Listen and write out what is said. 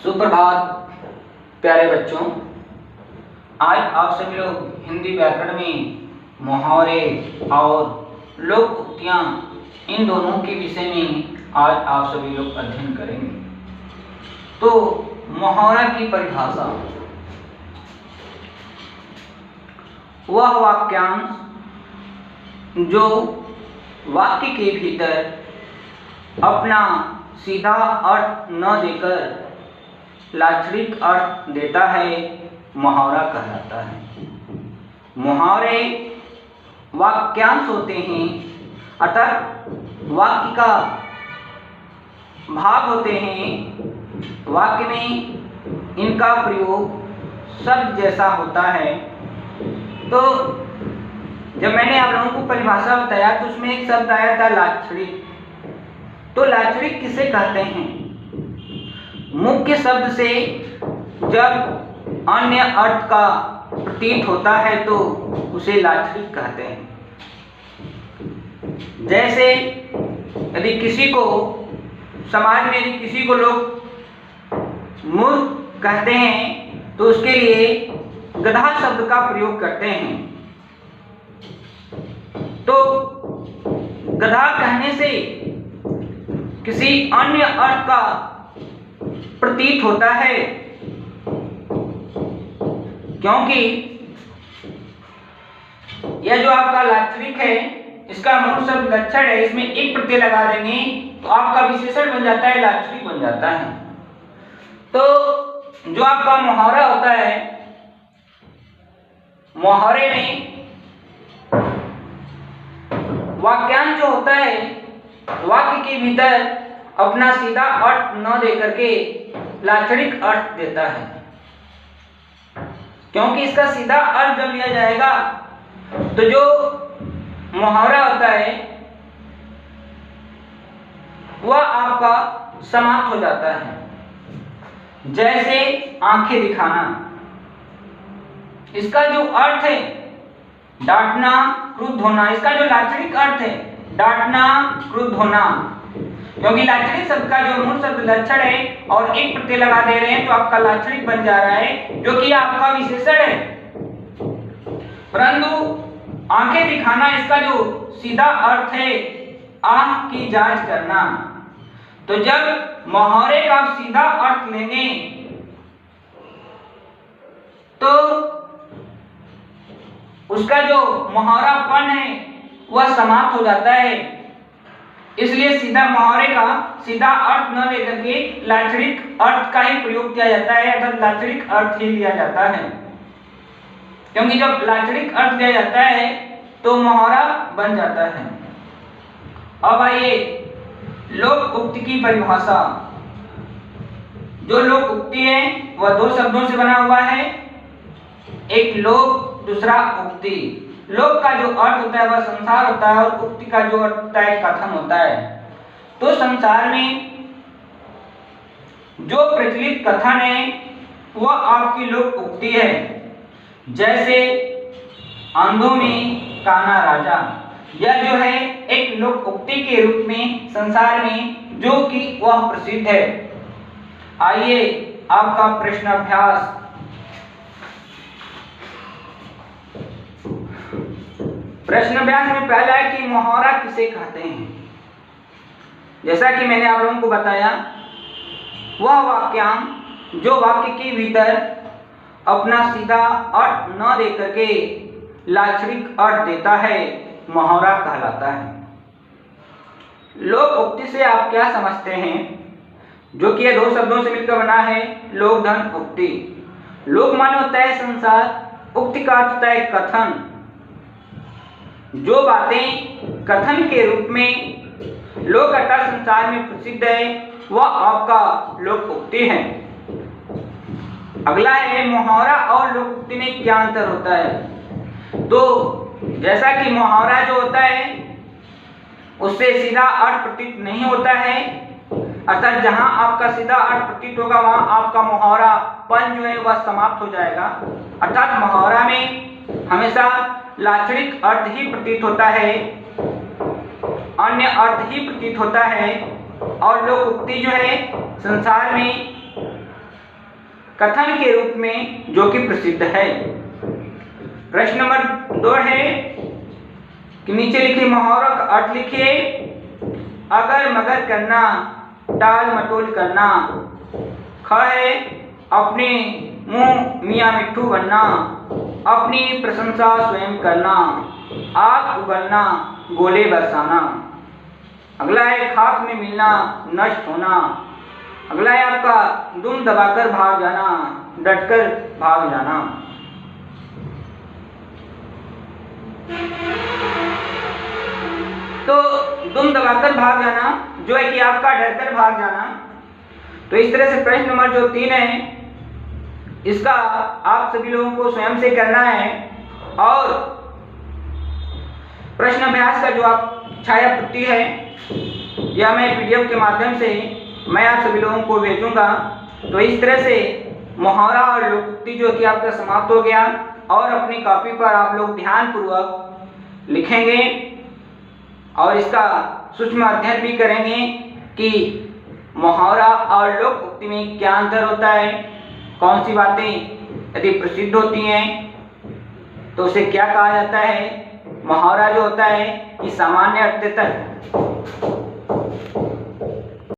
सुप्रभात प्यारे बच्चों। आज आप सभी लोग हिंदी व्याकरण में मुहावरे और लोक उक्तियाँ इन दोनों के विषय में आज आप सभी लोग अध्ययन करेंगे। तो मुहावरा की परिभाषा, वह वाक्यांश जो वाक्य के भीतर अपना सीधा अर्थ न देकर लाक्षणिक अर्थ देता है, मुहावरा कहलाता है। मुहावरे वाक्यांश होते हैं, अर्थात वाक्य का भाग होते हैं। वाक्य में इनका प्रयोग शब्द जैसा होता है। तो जब मैंने आप लोगों को परिभाषा बताया तो उसमें एक शब्द आया था लाक्षणिक। तो लाक्षणिक किसे कहते हैं? मुख्य शब्द से जब अन्य अर्थ का प्रतीत होता है तो उसे लाक्षणिक कहते हैं। जैसे यदि किसी को समाज में यदि किसी को लोग मूर्ख कहते हैं तो उसके लिए गधा शब्द का प्रयोग करते हैं। तो गधा कहने से किसी अन्य अर्थ का प्रतीत होता है, क्योंकि यह जो आपका लाक्षणिक है इसका मूल शब्द लक्षण है, इसमें एक प्रत्यय लगा देंगे तो आपका विशेषण बन जाता है, लाक्षणिक बन जाता है। तो जो आपका मुहावरा होता है, मुहावरे में वाक्यांश जो होता है वाक्य के भीतर अपना सीधा अर्थ न दे करके लाक्षणिक अर्थ देता है, क्योंकि इसका सीधा अर्थ जब लिया जाएगा तो जो मुहावरा होता है वह आपका समाप्त हो जाता है। जैसे आंखें दिखाना, इसका जो अर्थ है डांटना, क्रुद्ध होना। इसका जो लाक्षणिक अर्थ है डांटना, क्रुद्ध होना, क्योंकि लाक्षणिक शब्द का जो मूल शब्द लक्षण है और एक प्रत्यय लगा दे रहे हैं तो आपका लाक्षणिक बन जा रहा है, जो कि आपका विशेषण है। परंतु आंखें दिखाना, इसका जो सीधा अर्थ है आंख की जांच करना। तो जब मुहावरे का आप सीधा अर्थ लेंगे तो उसका जो मुहावरापन है वह समाप्त हो जाता है। इसलिए सीधा मुहावरे का सीधा अर्थ न लेकर के लाक्षणिक अर्थ का ही प्रयोग किया जाता है, अर्थात लाक्षणिक अर्थ ही लिया जाता है, क्योंकि जब लाक्षणिक अर्थ लिया जाता है तो मुहावरा बन जाता है। अब आइए लोक उक्ति की परिभाषा। जो लोक उक्ति है वह दो शब्दों से बना हुआ है, एक लोक दूसरा उक्ति। लोक का जो अर्थ होता है वह संसार होता है और उक्ति का जो अर्थ होता है कथन होता है। तो संसार में जो प्रचलित कथन है वह आपकी लोक उक्ति है। जैसे अंधों में काना राजा, यह जो है एक लोक उक्ति के रूप में संसार में जो कि वह प्रसिद्ध है। आइए आपका प्रश्न अभ्यास। प्रश्न अभ्यास में पहला है कि मुहावरा किसे कहते हैं। जैसा कि मैंने आप लोगों को बताया, वह वाक्यांश जो वाक्य के भीतर अपना सीधा अर्थ न दे करके लाक्षणिक अर्थ देता है, मुहावरा कहलाता है। लोक उक्ति से आप क्या समझते हैं? जो कि यह दो शब्दों से मिलकर बना है, लोक धन उक्ति। लोक माने होता है संसार, उक्ति का अर्थ होता है कथन। जो बातें कथन के रूप में लोक अर्थात संसार में प्रसिद्ध है वह आपका लोक उक्ति है। अगला है मुहावरा और लोक उक्ति में क्या अंतर होता है। तो जैसा कि मुहावरा जो होता है उससे सीधा अर्थ प्रतीत नहीं होता है, अर्थात जहां आपका सीधा अर्थ प्रतीत होगा वहां आपका मुहावरापन जो है वह समाप्त हो जाएगा। अर्थात मुहावरा में हमेशा लाक्षणिक अर्थ ही प्रतीत होता है, अन्य अर्थ ही प्रतीत होता है। और लोक उक्ति जो है संसार में कथन के रूप में जो कि प्रसिद्ध है। प्रश्न नंबर 2 है कि नीचे लिखी मुहावरों का अर्थ लिखिए। अगर मगर करना, टाल मटोल करना। ख है अपने मुंह मियाँ मिट्ठू बनना, अपनी प्रशंसा स्वयं करना, आग उगलना, गोले बरसाना। अगला है खाक में मिलना, नष्ट होना। अगला है आपका दुम दबाकर भाग जाना, डटकर भाग जाना। तो दुम दबाकर भाग जाना जो है कि आपका डरकर भाग जाना। तो इस तरह से प्रश्न नंबर जो 3 है इसका आप सभी लोगों को स्वयं से करना है। और प्रश्न अभ्यास का जो आप छाया प्रति है या मैं PDF के माध्यम से मैं आप सभी लोगों को भेजूंगा। तो इस तरह से मुहावरा और लोकोक्ति जो कि आपका समाप्त हो गया और अपनी कॉपी पर आप लोग ध्यानपूर्वक लिखेंगे और इसका सूक्ष्म अध्ययन भी करेंगे कि मुहावरा और लोकोक्ति में क्या अंतर होता है, कौन सी बातें यदि प्रसिद्ध होती हैं तो उसे क्या कहा जाता है। मुहावरा जो होता है कि सामान्य अर्थ देता है